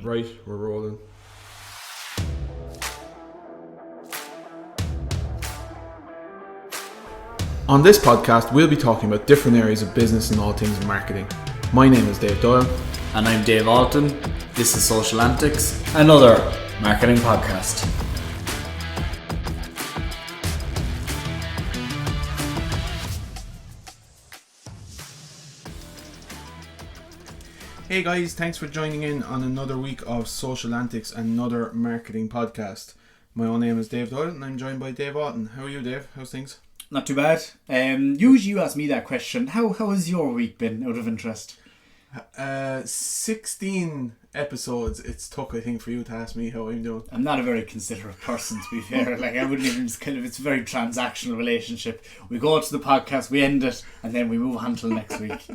Right, we're rolling. On this podcast, we'll be talking about different areas of business and all things marketing. My name is Dave Doyle. And I'm Dave Alton. This is Social Antics, another marketing podcast. Hey guys, thanks for joining in on another week of Social Antics, another marketing podcast. My own name is Dave Doyle and I'm joined by Dave Alton. How are you, Dave? How's things? Not too bad. Usually you ask me that question. How has your week been, out of interest? 16 episodes it's took, I think, for you to ask me how I'm doing. I'm not a very considerate person, to be fair. Like, I wouldn't even it's a very transactional relationship. We go to the podcast, we end it, and then we move on till next week.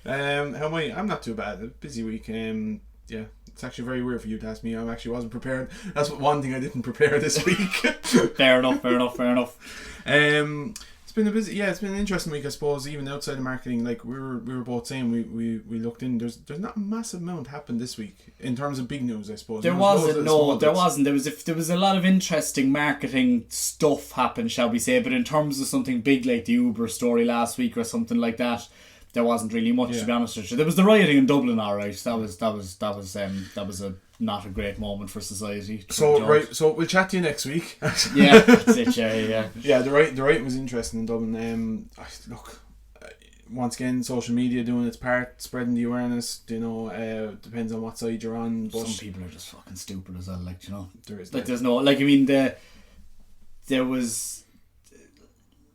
How am I? I'm not too bad. A busy week. Yeah, it's actually very weird for you to ask me. I actually wasn't prepared. That's one thing I didn't prepare this week. Fair enough. It's been it's been an interesting week, I suppose. Even outside of marketing, like we were both saying, we looked in. There's not a massive amount happened this week in terms of big news, I suppose. There wasn't. There was a lot of interesting marketing stuff happened, shall we say? But in terms of something big like the Uber story last week or something like that, there wasn't really much, to be honest with you. There was the rioting in Dublin, all right. That was a not a great moment for society. So we'll chat to you next week. Yeah, that's it. Yeah. Yeah, the rioting was interesting in Dublin. Look, once again, social media doing its part, spreading the awareness. Depends on what side you're on. But some people are just fucking stupid as well. Like, there is like there's no like. I mean, there was.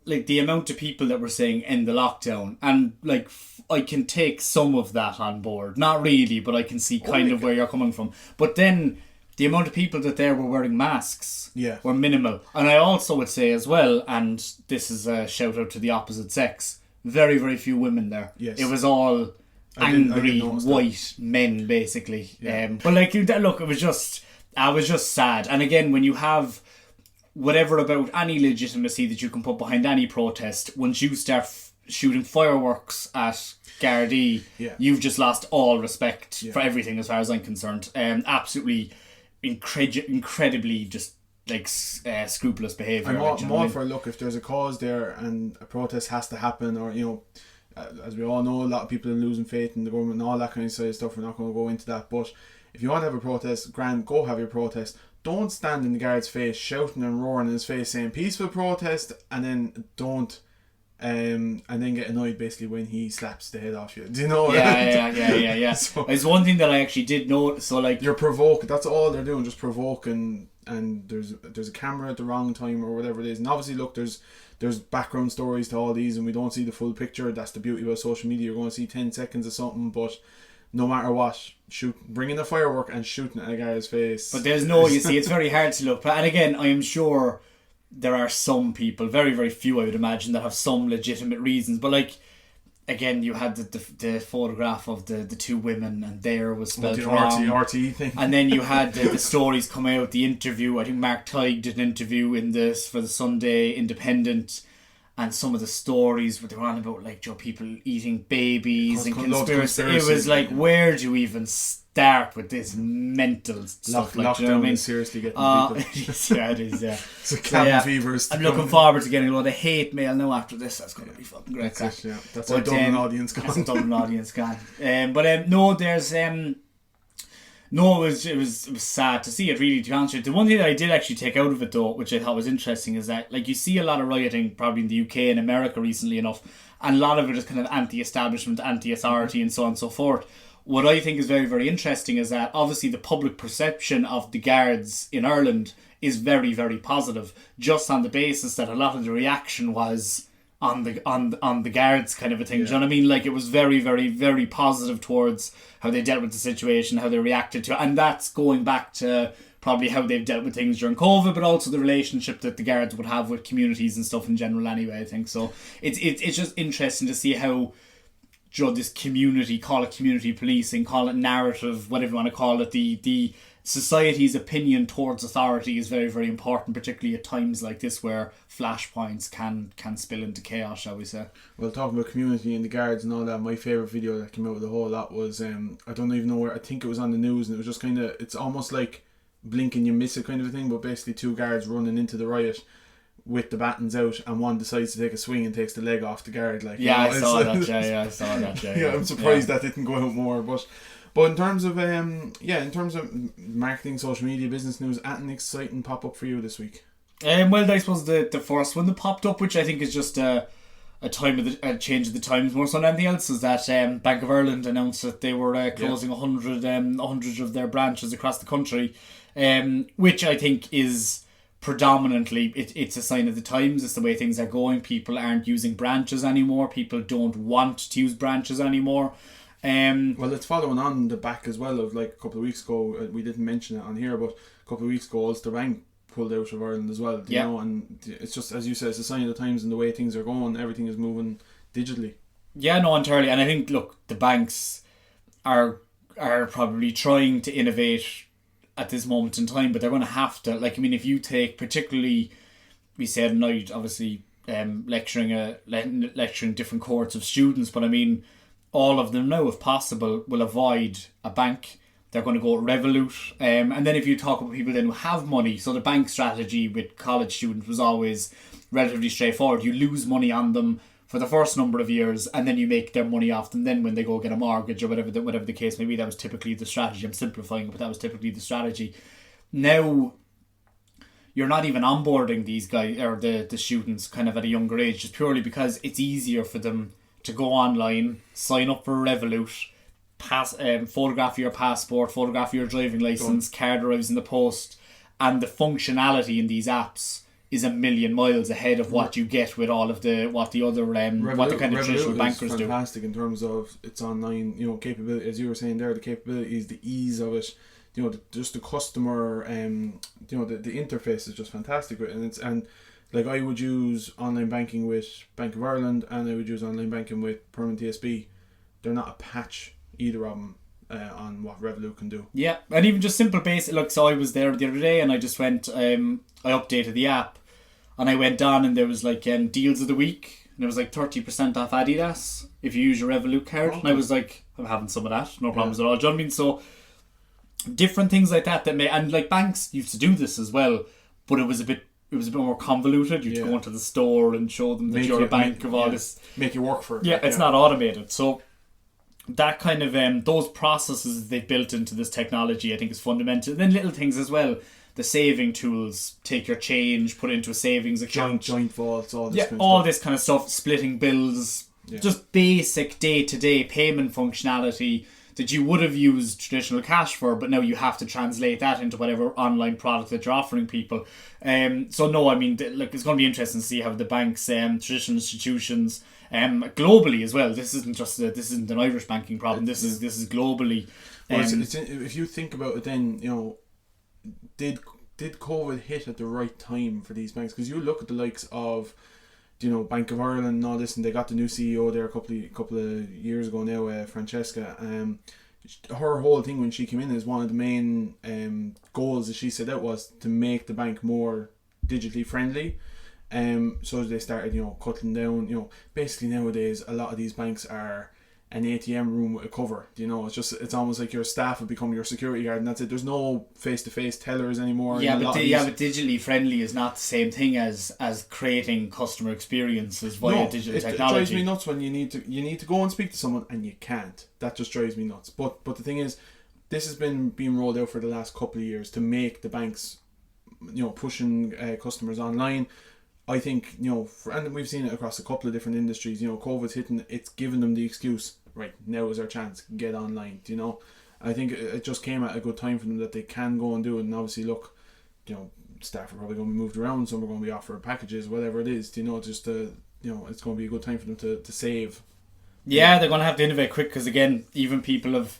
Like, the amount of people that were saying end the lockdown, and like I can take some of that on board. Not really, but I can see kind of where you're coming from. But then the amount of people that there were wearing masks were minimal. And I also would say as well, and this is a shout out to the opposite sex, very, very few women there. Yes. It was all angry white men, basically. Yeah. But like, look, I was just sad. And again, when you have whatever about any legitimacy that you can put behind any protest, once you start shooting fireworks at Gardaí, you've just lost all respect for everything, as far as I'm concerned. Absolutely incredibly just like scrupulous behaviour. I'm all for, look, if there's a cause there and a protest has to happen, or as we all know, a lot of people are losing faith in the government and all that kind of stuff. We're not going to go into that, but if you want to have a protest, grand, go have your protest. Don't stand in the guard's face shouting and roaring in his face saying peaceful protest, and then and then get annoyed basically when he slaps the head off you. Do you know? Yeah. So, it's one thing that I actually did notice. So like, you're provoking. That's all they're doing, just provoking. And there's a camera at the wrong time or whatever it is. And obviously, look, there's background stories to all these, and we don't see the full picture. That's the beauty about social media. You're going to see 10 seconds of something, but no matter what, bringing a firework and shooting at a guy's face. But you see, it's very hard to look. And again, I am sure there are some people, very, very few I would imagine, that have some legitimate reasons. But like, again, you had the photograph of the two women, and there was spelled wrong. The RT thing. And then you had the stories come out, the interview. I think Mark Tighe did an interview for the Sunday Independent. And some of the stories where they were on about, like, people eating babies and conspiracy. It was like, where do you even start with this mental stuff? Lockdown is seriously getting people. Yeah, it is, yeah. It's a cabin fever. I'm looking forward to getting a lot of hate mail now after this. That's going to be fucking great. That's our Dublin audience gone. That's our Dublin audience gone. No, there's... No, it was sad to see it, really, to be honest with you. The one thing that I did actually take out of it, though, which I thought was interesting, is that, like, you see a lot of rioting probably in the UK and America recently enough, and a lot of it is kind of anti-establishment, anti-authority, and so on and so forth. What I think is very, very interesting is that, obviously, the public perception of the guards in Ireland is very, very positive, just on the basis that a lot of the reaction was on the guards kind of a thing. Do you know what I mean? Like, it was very, very, very positive towards how they dealt with the situation, how they reacted to it, and that's going back to probably how they've dealt with things during COVID, but also the relationship that the guards would have with communities and stuff in general anyway, I think. So it's just interesting to see how this community, call it community policing, call it narrative, whatever you want to call it, the society's opinion towards authority is very, very important, particularly at times like this where flashpoints can spill into chaos, shall we say. Well, talking about community and the guards and all that, my favourite video that came out of the whole lot was, I don't even know where, I think it was on the news, and it was just kind of, it's almost like blink and you miss it kind of a thing, but basically 2 guards running into the riot with the batons out, and one decides to take a swing and takes the leg off the guard. Like, yeah, I saw that, Jay. Yeah, I saw that, Jay. Yeah, I'm surprised that didn't go out more, but in terms of in terms of marketing, social media, business news, anything exciting pop up for you this week? Well, I suppose the first one that popped up, which I think is just a change of the times more so than anything else, is that Bank of Ireland announced that they were closing 100 of their branches across the country, which I think is predominantly it's a sign of the times. It's the way things are going. People aren't using branches anymore. People don't want to use branches anymore. Well, it's following on the back as well of, like, a couple of weeks ago, we didn't mention it on here, but a couple of weeks ago Ulster Bank pulled out of Ireland as well, you know, and it's just, as you said, it's a sign of the times and the way things are going. Everything is moving digitally. Yeah, no, entirely. And I think, look, the banks are probably trying to innovate at this moment in time, but they're going to have to. Like, I mean, if you take particularly, we said tonight, obviously, lecturing different cohorts of students, but I mean, all of them now, if possible, will avoid a bank. They're going to go Revolut. And then if you talk about people then who have money, so the bank strategy with college students was always relatively straightforward. You lose money on them for the first number of years, and then you make their money off them. Then when they go get a mortgage or whatever the case may be, that was typically the strategy. I'm simplifying it, but that was typically the strategy. Now, you're not even onboarding these guys or the students kind of at a younger age, just purely because it's easier for them to go online, sign up for Revolut, photograph your passport, photograph your driving license, card arrives in the post, and the functionality in these apps is a million miles ahead of what you get with all of what the other what the kind of traditional bankers do. Fantastic in terms of its online, you know, capability, as you were saying there, the capabilities, the ease of it, you know, just the customer, you know, the interface is just fantastic, and like, I would use online banking with Bank of Ireland, and I would use online banking with Permanent TSB. They're not a patch, either of them, on what Revolut can do. Yeah, and even just simple basic. Look, so I was there the other day, and I just went, I updated the app, and I went on, and there was like deals of the week, and it was like 30% off Adidas if you use your Revolut card. Okay. And I was like, I'm having some of that, no problems at all. Do you know what I mean? So different things like that and like banks used to do this as well, but it was a bit more convoluted. You'd go into the store and show them that you're a bank of all this. Make you work for it. Yeah, it's not automated. So that kind of, those processes they've built into this technology, I think, is fundamental. And then little things as well. The saving tools, take your change, put it into a savings account. Joint vaults, all this kind of all stuff. This kind of stuff, splitting bills, just basic day-to-day payment functionality that you would have used traditional cash for, but now you have to translate that into whatever online product that you're offering people. So no, I mean, look, it's going to be interesting to see how the banks, traditional institutions, globally as well. This isn't an Irish banking problem. This is globally. Well, if you think about it, then, you know, did COVID hit at the right time for these banks? Because you look at the likes of, you know, Bank of Ireland and all this, and they got the new CEO there a couple of years ago now, Francesca. Her whole thing when she came in is one of the main goals that she set out was to make the bank more digitally friendly. So they started, you know, cutting down, you know, basically nowadays a lot of these banks are an ATM room with a cover. You know, it's almost like your staff have become your security guard, and that's it. There's no face-to-face tellers anymore. Yeah, but digitally friendly is not the same thing as creating customer experiences via digital technology. It drives me nuts when you need to go and speak to someone and you can't. That just drives me nuts. But the thing is, this has been being rolled out for the last couple of years to make the banks, you know, pushing customers online. I think, you know, and we've seen it across a couple of different industries. You know, COVID's hitting, it's given them the excuse. Right, now is our chance. Get online. You know, I think it just came at a good time for them that they can go and do it. And obviously, look, you know, staff are probably going to be moved around. Some are going to be offered packages, whatever it is. You know, just to, you know, it's going to be a good time for them to save. Yeah, they're going to have to innovate quick because, again, even people of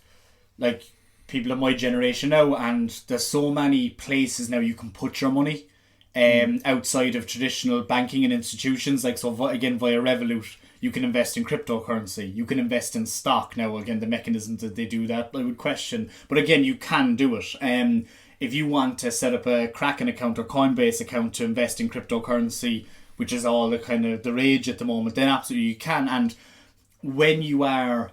my generation now, and there's so many places now you can put your money outside of traditional banking and institutions. Like, so again, via Revolut, You can invest in cryptocurrency. You can invest in stock. Now, again, the mechanisms that they do that, I would question. But again, you can do it. If you want to set up a Kraken account or Coinbase account to invest in cryptocurrency, which is all the kind of the rage at the moment, then absolutely you can. And when you are,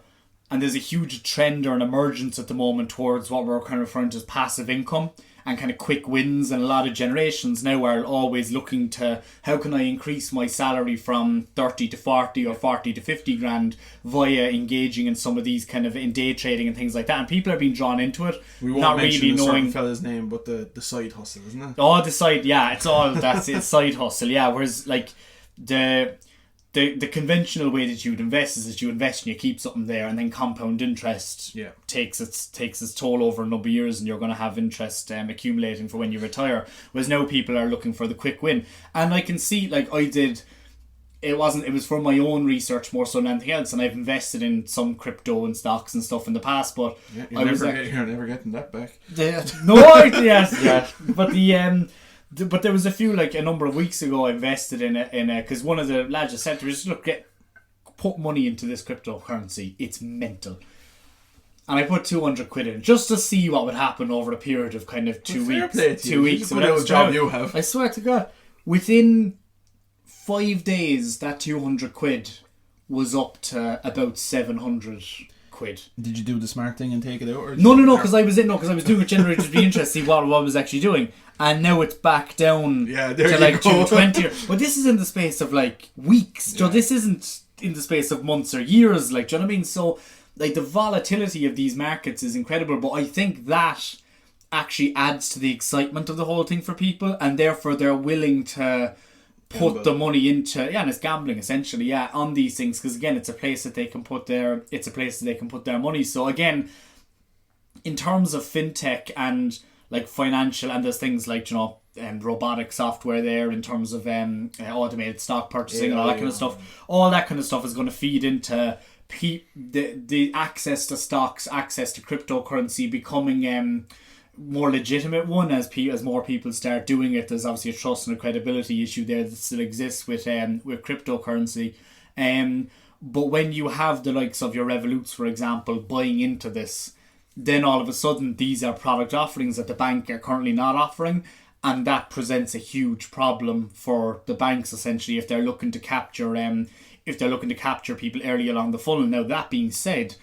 and there's a huge trend or an emergence at the moment towards what we're kind of referring to as passive income and kind of quick wins, and a lot of generations now are always looking to, how can I increase my salary from 30 to 40 or 40 to 50 grand via engaging in some of these kind of in day trading and things like that, and people are being drawn into it, We won't not mention really a certain knowing. fella's name, but the side hustle, isn't it? Oh, the side, yeah, it's all that's it, side hustle, yeah. Whereas like the conventional way that you would invest is that you invest and you keep something there, and then compound interest takes its toll over a number of years, and you're going to have interest accumulating for when you retire. Whereas now people are looking for the quick win, and I can see, like I did. It was for my own research more so than anything else, and I've invested in some crypto and stocks and stuff in the past, but you're never getting that back. But there was a few, like a number of weeks ago, I invested in a because one of the lads just said to me, just put money into this cryptocurrency. It's mental. And I put 200 quid in just to see what would happen over a period of kind of 2 weeks. 2 weeks. What a job you have. I swear to God, within 5 days, that 200 quid was up to about 700 quid. Did you do the smart thing and take it out? Or No, because I was doing it generally to be interested to see what I was actually doing, and now it's back down to like 220. But this is in the space of like weeks. So this isn't in the space of months or years. Like, do you know what I mean? So like the volatility of these markets is incredible, but I think that actually adds to the excitement of the whole thing for people, and therefore they're willing to put the money into, and it's gambling essentially, on these things, because again, it's a place that they can put their money. So again, in terms of fintech and like financial, and there's things like, you know, robotic software there in terms of automated stock purchasing and all that kind of stuff. All that kind of stuff is going to feed into the access to stocks, access to cryptocurrency becoming more legitimate one as more people start doing it. There's obviously a trust and a credibility issue there that still exists with cryptocurrency. But when you have the likes of your Revoluts, for example, buying into this, then all of a sudden these are product offerings that the bank are currently not offering, and that presents a huge problem for the banks essentially if they're looking to capture people early along the funnel. Now, that being said,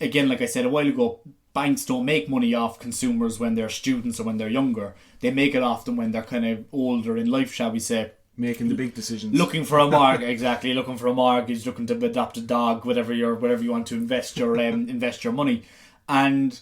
again, like I said a while ago, banks don't make money off consumers when they're students or when they're younger. They make it off them when they're kind of older in life, shall we say. Making the big decisions. Looking for a mortgage, exactly. Looking for a mortgage, looking to adopt a dog, whatever you want to invest your money. And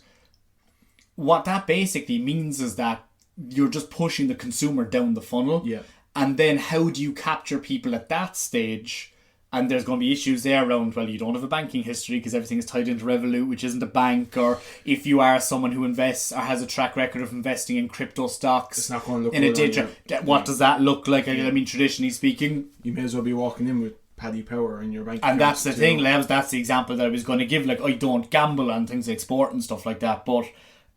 what that basically means is that you're just pushing the consumer down the funnel. Yeah. And then how do you capture people at that stage? And there's going to be issues there around, well, you don't have a banking history because everything is tied into Revolut, which isn't a bank, or if you are someone who invests or has a track record of investing in crypto stocks, it's not going to look in a digital. What does that look like? I mean, traditionally speaking, you may as well be walking in with Paddy Power in your bank. And that's the thing, that's the example that I was going to give. Like, I don't gamble on things like sport and stuff like that, but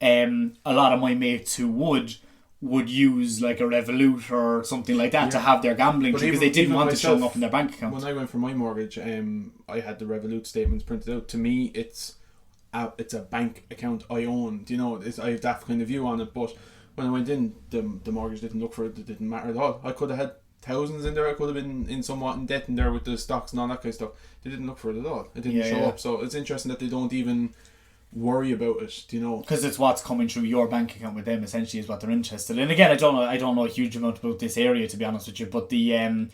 a lot of my mates who would use like a Revolut or something like that to have their gambling because they didn't want it showing up in their bank account. When I went for my mortgage, I had the Revolut statements printed out. To me, it's a bank account I own. You know, I have that kind of view on it. But when I went in, the mortgage didn't look for it. It didn't matter at all. I could have had thousands in there. I could have been in somewhat in debt in there with the stocks and all that kind of stuff. They didn't look for it at all. It didn't show up. So it's interesting that they don't even worry about it, you know, because it's what's coming through your bank account with them essentially is what they're interested in. Again, I don't know a huge amount about this area, to be honest with you, but the in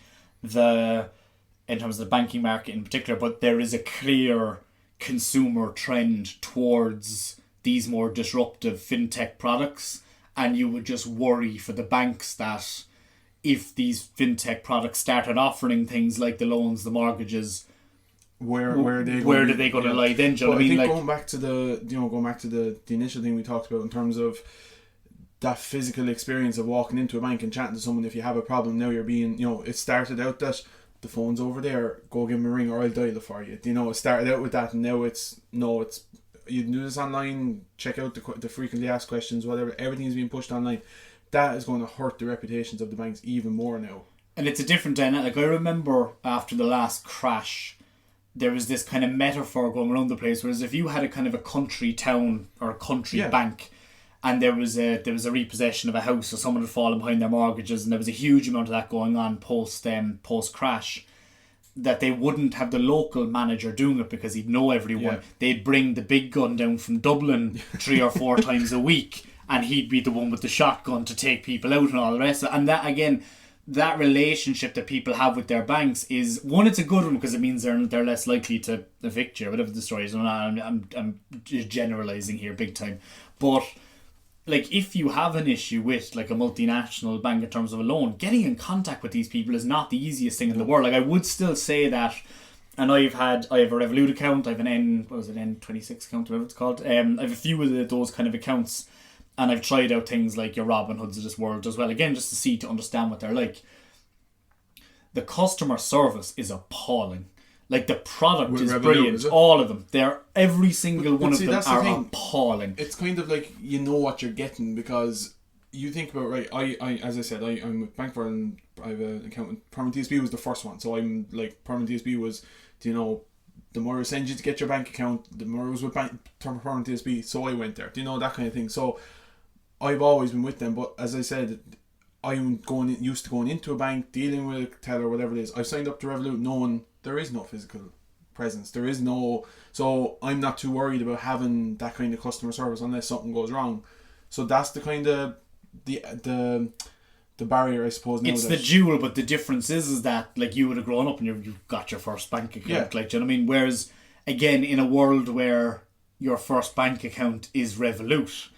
terms of the banking market in particular, but there is a clear consumer trend towards these more disruptive fintech products, and you would just worry for the banks that if these fintech products started offering things like the loans, the mortgages, where do they go to lie then? Do you know what I mean? I think going back to the initial thing we talked about in terms of that physical experience of walking into a bank and chatting to someone if you have a problem. Now you're being, you know, it started out that the phone's over there, go give them a ring or I'll dial it for you. You know, it started out with that, and now it's you can do this online, check out the frequently asked questions, whatever, everything's being pushed online. That is going to hurt the reputations of the banks even more now. And it's a different dynamic. Like, I remember after the last crash, there was this kind of metaphor going around the place, whereas if you had a kind of a country town or a country bank, and there was a repossession of a house, or someone had fallen behind their mortgages, and there was a huge amount of that going on post crash, that they wouldn't have the local manager doing it because he'd know everyone. Yeah. They'd bring the big gun down from Dublin 3 or 4 times a week, and he'd be the one with the shotgun to take people out and all the rest of it. And that, again, that relationship that people have with their banks is, one, it's a good one because it means they're less likely to evict you, or whatever the story is. I'm generalising here big time. But like, if you have an issue with like a multinational bank in terms of a loan, getting in contact with these people is not the easiest thing in the world. Like, I would still say that, and I have a Revolut account, I have an N26 account, whatever it's called. I have a few of those kind of accounts, and I've tried out things like your Robinhoods of this world as well, again, just to understand what they're like. The customer service is appalling. Like, the product is Revolut, brilliant. Is all of them. Every single one of them are appalling. It's kind of like, you know what you're getting, because you think about, right, I as I said, I'm with Bank and I have an account with Permanent TSB was the first one. So I'm like, Permanent TSB was, you know, the more it sends you to get your bank account, the more it was with Permanent TSB. So I went there. Do you know, that kind of thing. So I've always been with them, but as I said, I'm used to going into a bank, dealing with a teller, whatever it is. I've signed up to Revolut knowing there is no physical presence. There is no... So I'm not too worried about having that kind of customer service unless something goes wrong. So that's the kind of... the barrier, I suppose. It's the jewel, but the difference is that, like, you would have grown up and you've got your first bank account. Yeah. Like, do you know what I mean? Whereas, again, in a world where your first bank account is Revolut,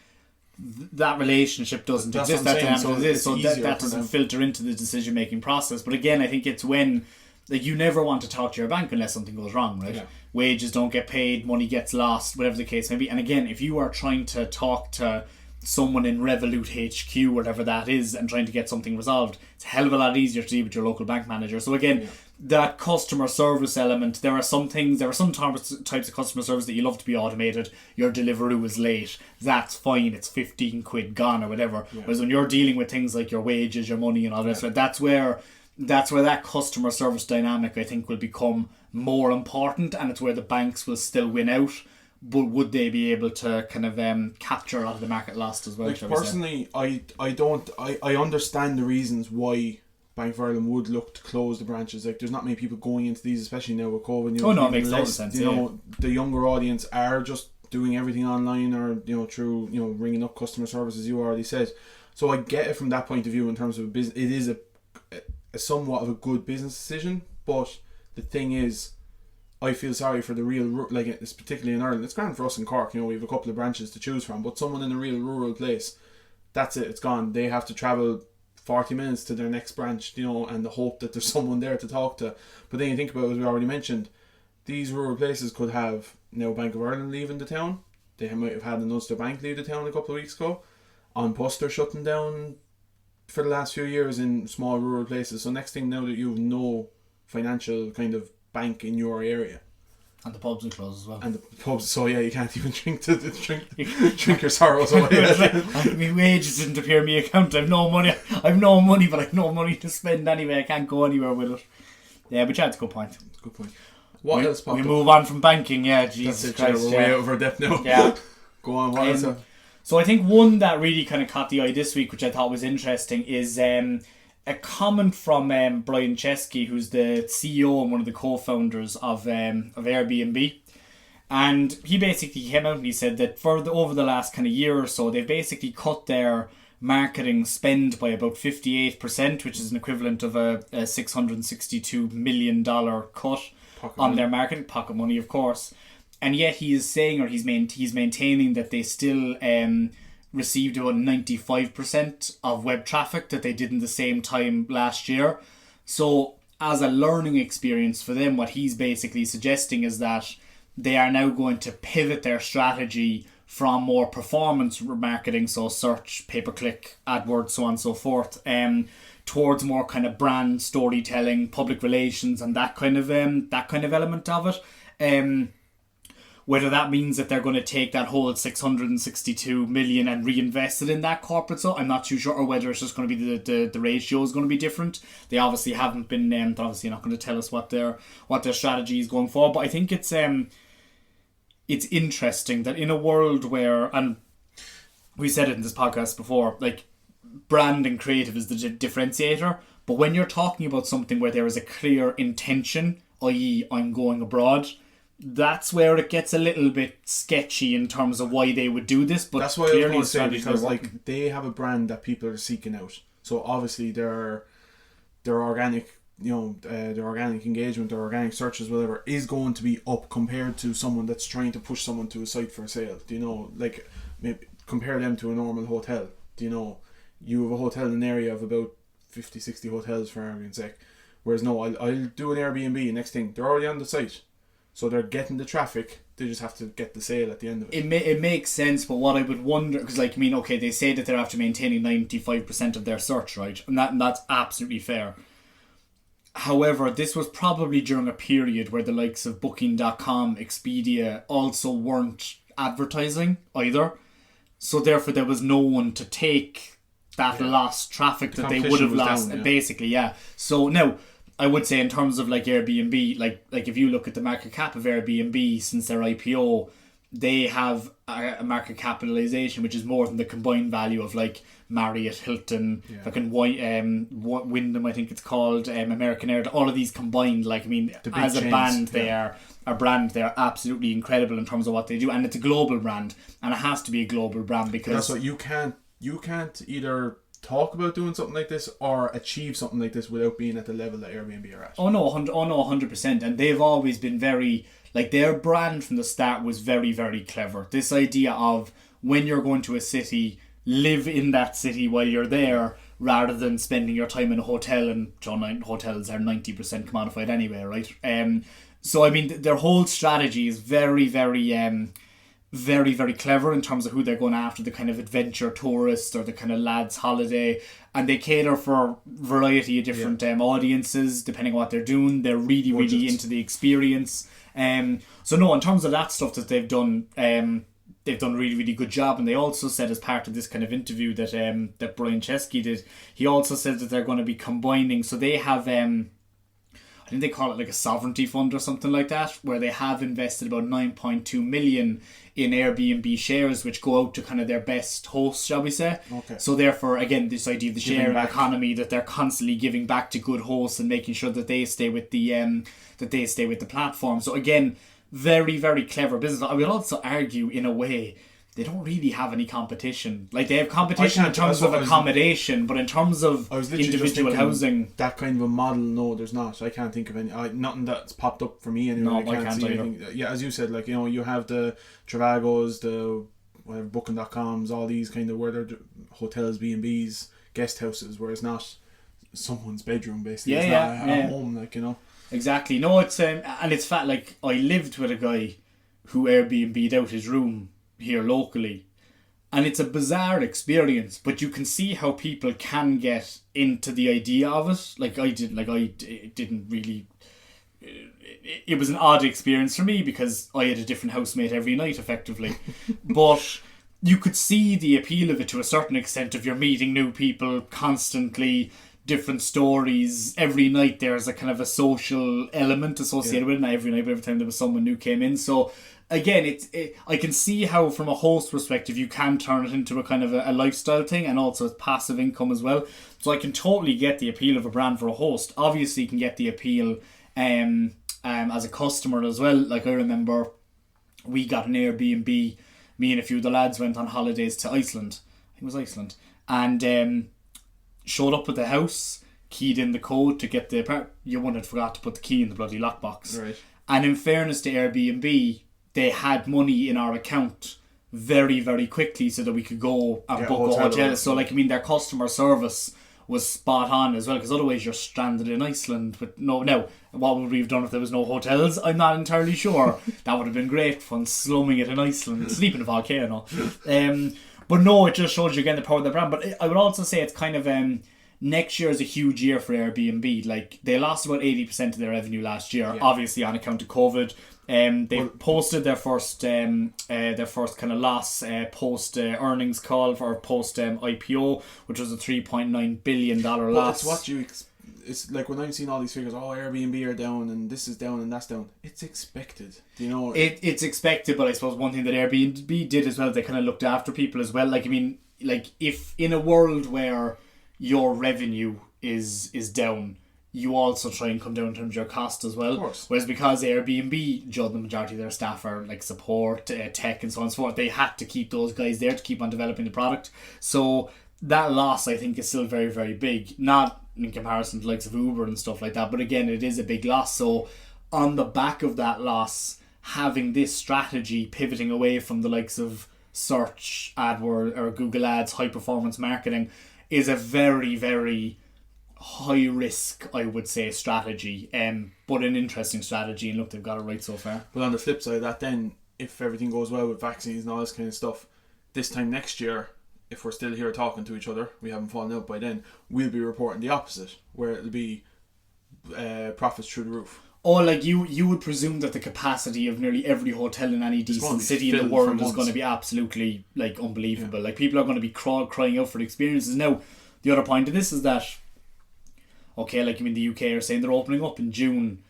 that relationship doesn't exist. That doesn't filter into the decision making process. But again, I think it's when, like, you never want to talk to your bank unless something goes wrong, right? Yeah. Wages don't get paid, money gets lost, whatever the case may be. And again, if you are trying to talk to someone in Revolut HQ, whatever that is, and trying to get something resolved, it's a hell of a lot easier to deal with your local bank manager. So again, that customer service element, there are some types of customer service that you love to be automated. Your Deliveroo is late, that's fine, it's 15 quid gone or whatever. Whereas when you're dealing with things like your wages, your money and all this, that's where that customer service dynamic, I think, will become more important, and it's where the banks will still win out. But would they be able to kind of capture a lot of the market lost as well? Like, personally, I understand the reasons why Bank of Ireland would look to close the branches. Like, there's not many people going into these, especially now with COVID. You know, it makes total sense. You know, the younger audience are just doing everything online, or, you know, through, you know, ringing up customer service, as you already said. So I get it from that point of view in terms of business. It is a somewhat of a good business decision, but the thing is, I feel sorry for the real, like, it's particularly in Ireland. It's grand for us in Cork, you know, we have a couple of branches to choose from, but someone in a real rural place, that's it, it's gone. They have to travel 40 minutes to their next branch, you know, and the hope that there's someone there to talk to. But then you think about, as we already mentioned, these rural places could have now Bank of Ireland leaving the town. They might have had an Ulster Bank leave the town a couple of weeks ago. On Bus, they're shutting down for the last few years in small rural places. So next thing, now that you have no financial kind of bank in your area, and the pubs are closed as well. And the pubs, so yeah, you can't even drink your sorrows away. My wages didn't appear in my account. I've no money, but I've no money to spend anyway. I can't go anywhere with it. Yeah, but yeah, it's a good point. It's a good point. What else popped we up? move on from banking, yeah, Jesus Christ. We're way out of our depth now. Yeah. Go on, what else? So I think one that really kind of caught the eye this week, which I thought was interesting, is a comment from Brian Chesky, who's the CEO and one of the co-founders of Airbnb. And he basically came out and he said that over the last kind of year or so, they've basically cut their marketing spend by about 58%, which is an equivalent of a $662 million cut on their marketing, pocket money, of course. And yet he is saying, or he's maintaining, that they still received about 95% of web traffic that they did in the same time last year. So as a learning experience for them, what he's basically suggesting is that they are now going to pivot their strategy from more performance marketing, so search, pay-per-click, AdWords, so on and so forth, towards more kind of brand storytelling, public relations, and that kind of element of it. Whether that means that they're going to take that whole 662 million and reinvest it in that corporate, so I'm not too sure, or whether it's just going to be the ratio is going to be different. They obviously haven't been they're obviously not going to tell us what their strategy is going forward. But I think it's interesting that in a world where, and we said it in this podcast before, like brand and creative is the differentiator. But when you're talking about something where there is a clear intention, i.e. I'm going abroad, that's where it gets a little bit sketchy in terms of why they would do this. But that's why I was going to say, because like they have a brand that people are seeking out. So obviously their organic, their organic engagement, their organic searches, whatever, is going to be up compared to someone that's trying to push someone to a site for a sale. Like maybe compare them to a normal hotel. You have a hotel in an area of about 50, 60 hotels for argument's sake. Whereas no, I'll do an Airbnb, next thing, they're already on the site. So they're getting the traffic, they just have to get the sale at the end of it. It makes sense, but what I would wonder, because they say that they're after maintaining 95% of their search, right? And that's absolutely fair. However, this was probably during a period where the likes of Booking.com, Expedia also weren't advertising either. So therefore there was no one to take that lost traffic that they would have lost, basically, yeah. So now, I would say in terms of like Airbnb, like if you look at the market cap of Airbnb since their IPO, they have a market capitalization which is more than the combined value of like Marriott, Hilton, fucking Wyndham, I think it's called, American Air, all of these combined. Like, I mean, as a band, they are a brand. They're absolutely incredible in terms of what they do, and it's a global brand, and it has to be a global brand because that's what you can't either talk about doing something like this or achieve something like this without being at the level that Airbnb are at. 100%. And they've always been very, like, their brand from the start was very, very clever. This idea of when you're going to a city, live in that city while you're there rather than spending your time in a hotel, and hotels are 90% commodified anyway, right? So I mean their whole strategy is very, very very, very clever in terms of who they're going after, the kind of adventure tourist or the kind of lads holiday, and they cater for a variety of different audiences depending on what they're doing. They're really really into the experience. So no, in terms of that stuff that they've done a really really good job. And they also said, as part of this kind of interview that Brian Chesky did, he also said that they're going to be combining, so they have I think they call it like a sovereignty fund or something like that, where they have invested about 9.2 million in Airbnb shares, which go out to kind of their best hosts, shall we say. Okay. So therefore, again, this idea of the sharing economy, that they're constantly giving back to good hosts and making sure that they stay with the platform. So again, very, very clever business. I would also argue, in a way, they don't really have any competition. Like, they have competition in terms of accommodation, but in terms of individual housing, that kind of a model, no, there's not. I can't think of any. Nothing that's popped up for me anyway. No, I can't see anything. Yeah, as you said, like, you have the Travagos, the whatever, Booking.coms, all these kind of where they're hotels, B&Bs, guest houses, where it's not someone's bedroom, basically. It's not a home, like, Exactly. No, it's and it's fat. Like, I lived with a guy who Airbnb'd out his room here locally, and it's a bizarre experience, but you can see how people can get into the idea of it. I didn't really. It was an odd experience for me because I had a different housemate every night, effectively. But you could see the appeal of it to a certain extent. If you're meeting new people constantly, different stories every night, there's a kind of a social element associated with it. Not every night, but every time there was someone new came in. So again, I can see how from a host perspective you can turn it into a kind of a lifestyle thing, and also it's passive income as well. So I can totally get the appeal of a brand for a host. Obviously you can get the appeal as a customer as well. Like, I remember we got an Airbnb, me and a few of the lads went on holidays to Iceland. I think it was Iceland. And showed up at the house, keyed in the code to get the apartment. Your one had forgot to put the key in the bloody lockbox. Right. And in fairness to Airbnb, they had money in our account very, very quickly so that we could go and book a hotel. So, like, I mean, their customer service was spot on as well, because otherwise you're stranded in Iceland with no. Now, what would we have done if there was no hotels? I'm not entirely sure. That would have been great fun, slumming it in Iceland, sleep in a volcano. But no, it just shows you again the power of the brand. But I would also say it's kind of next year is a huge year for Airbnb. Like, they lost about 80% of their revenue last year, obviously on account of COVID. They posted their first kind of loss post earnings call for post IPO, which was a $3.9 billion loss. It's what you. It's like when I'm seeing all these figures. Oh, Airbnb are down, and this is down, and that's down. It's expected. Do you know? It's expected, but I suppose one thing that Airbnb did as well, they kind of looked after people as well. Like, I mean, like if in a world where your revenue is down, you also try and come down in terms of your cost as well. Of course. Whereas because Airbnb, the majority of their staff are like support, tech and so on and so forth, they had to keep those guys there to keep on developing the product. So that loss, I think, is still very, very big. Not in comparison to likes of Uber and stuff like that, but again, it is a big loss. So on the back of that loss, having this strategy pivoting away from the likes of search, AdWords or Google Ads, high performance marketing is a very, very high risk, I would say, strategy, but an interesting strategy, and look, they've got it right so far. But on the flip side of that, then if everything goes well with vaccines and all this kind of stuff, this time next year, if we're still here talking to each other, we haven't fallen out by then, we'll be reporting the opposite, where it'll be profits through the roof. Oh, like you would presume that the capacity of nearly every hotel in any decent city in the world is going to be absolutely like unbelievable. Yeah. Like people are going to be crying out for the experiences. Now, the other point of this is that, okay, like I mean, the UK are saying they're opening up in June.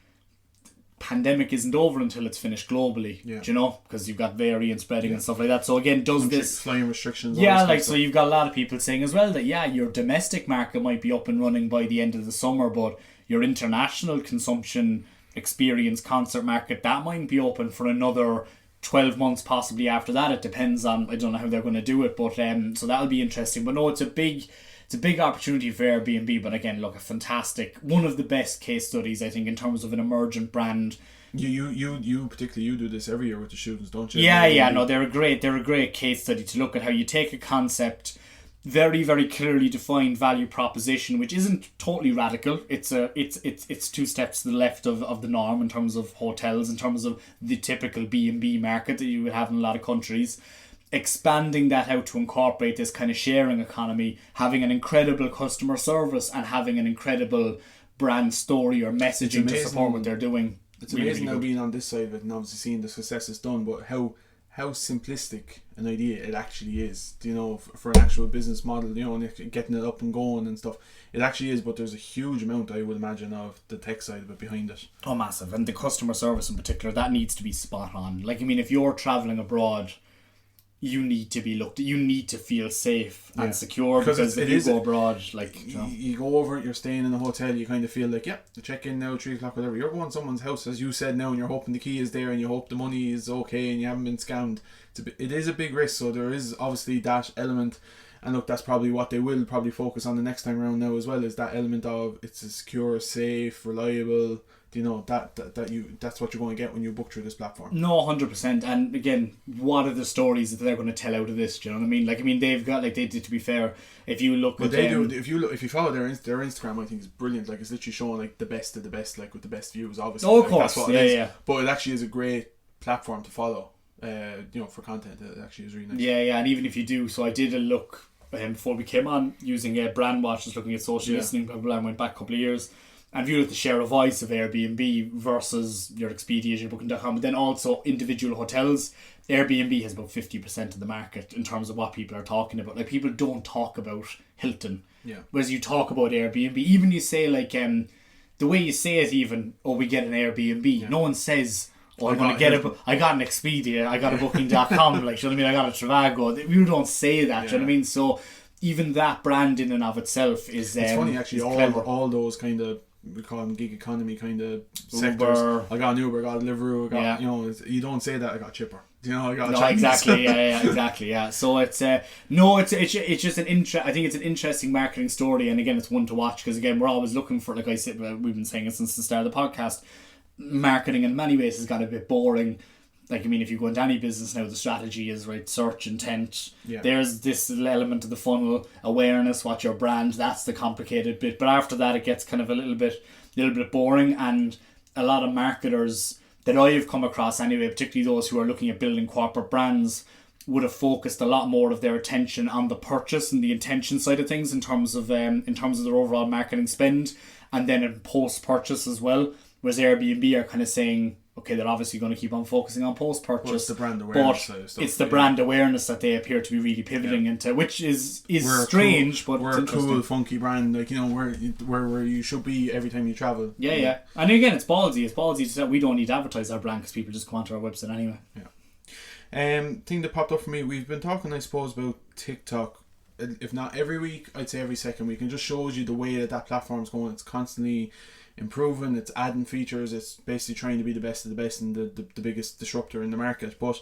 Pandemic isn't over until it's finished globally. Yeah. Do you know? Because you've got variant spreading and stuff like that. So again, this flying restrictions? Yeah, like so you've got a lot of people saying as well that your domestic market might be up and running by the end of the summer, but your international consumption experience concert market, that might be open for another 12 months possibly after that. It depends on, I don't know how they're going to do it, but so that'll be interesting. But no, it's a big opportunity for Airbnb, but again, look, a fantastic, one of the best case studies, I think, in terms of an emergent brand. You particularly, you do this every year with the students, don't you? No, they're a great case study to look at how you take a concept, very, very clearly defined value proposition, which isn't totally radical. It's two steps to the left of the norm in terms of hotels, in terms of the typical B&B market that you would have in a lot of countries. Expanding that out to incorporate this kind of sharing economy, having an incredible customer service and having an incredible brand story or messaging to support what they're doing. It's amazing now being on this side of it and obviously seeing the success it's done, but how simplistic an idea it actually is, you know, for an actual business model, you know, and getting it up and going and stuff. It actually is, but there's a huge amount, I would imagine, of the tech side of it behind it. Oh, massive. And the customer service in particular, that needs to be spot on. Like, I mean, if you're travelling abroad, you need to be looked at. You need to feel safe and secure, because if you go abroad, like you go over, you're staying in a hotel, you kind of feel like, the check-in now 3 o'clock, whatever. You're going to someone's house, as you said now, and you're hoping the key is there and you hope the money is okay and you haven't been scammed. It is a big risk, so there is obviously that element. And look, that's probably what they will probably focus on the next time around now as well, is that element of it's a secure, safe, reliable. You know, that's what you're going to get when you book through this platform. No, 100%. And again, what are the stories that they're going to tell out of this? Do you know what I mean? Like, I mean, they've got, like, they did, to be fair, if you look at if you follow their Instagram, I think it's brilliant. Like, it's literally showing like the best of the best, like with the best views, obviously. Oh, of course, that's what it is. Yeah. But it actually is a great platform to follow. You know, for content, it actually is really nice. Yeah, and even if you do, so I did a look before we came on using Brand Watch, just looking at social listening, blah, blah, blah, and went back a couple of years. And if you look at the share of voice of Airbnb versus your Expedia, your Booking.com, but then also individual hotels, Airbnb has about 50% of the market in terms of what people are talking about. Like, people don't talk about Hilton. Yeah. Whereas you talk about Airbnb, even you say, like, the way you say it even, we get an Airbnb. Yeah. No one says, I'm going to get I got an Expedia, I got a Booking.com, like, you know what I mean? I got a Trivago. You don't say that, you know what I mean? So even that brand in and of itself is it's funny, actually, all those kind of, we call them gig economy kind of sectors. I got an Uber, I got a Deliveroo, I got, you know, you don't say that, I got Chipper. You know, I got Chinese. Exactly, exactly, yeah. So it's it's just I think it's an interesting marketing story, and again, it's one to watch, because again, we're always looking for, like I said, we've been saying it since the start of the podcast, marketing in many ways has got a bit boring. Like, I mean, if you go into any business now, the strategy is, right, search, intent. Yeah. There's this little element of the funnel, awareness, what's your brand, that's the complicated bit. But after that, it gets kind of a little bit boring, and a lot of marketers that I've come across anyway, particularly those who are looking at building corporate brands, would have focused a lot more of their attention on the purchase and the intention side of things in terms of their overall marketing spend, and then in post-purchase as well. Whereas Airbnb are kind of saying, okay, they're obviously going to keep on focusing on post-purchase. But it's the brand awareness side of stuff, it's the brand awareness that they appear to be really pivoting into, which is strange, but we're it's a cool, funky brand, like, you know, where you should be every time you travel. Yeah. And again, it's ballsy. It's ballsy to say we don't need to advertise our brand because people just come onto our website anyway. Yeah. Thing that popped up for me, we've been talking, I suppose, about TikTok. If not every week, I'd say every second week, and just shows you the way that platform's going. It's constantly improving, it's adding features, it's basically trying to be the best of the best and the biggest disruptor in the market. But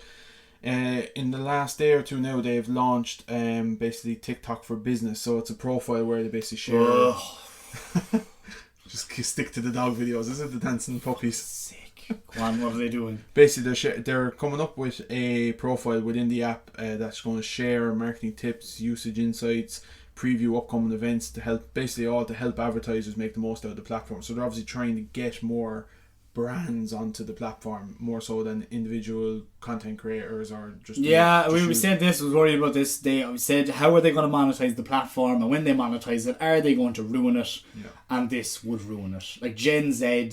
in the last day or two now, they've launched basically TikTok for business. So it's a profile where they basically share just stick to the dog videos. Is it the dancing puppies? Sick. Go on, what are they doing? Basically they're coming up with a profile within the app that's going to share marketing tips, usage insights, preview upcoming events, to help advertisers make the most out of the platform. So they're obviously trying to get more brands onto the platform, more so than individual content creators or just we said this, was worried about this. We said, how are they going to monetize the platform, and when they monetize it, are they going to ruin it? And this would ruin it. Like Gen Z,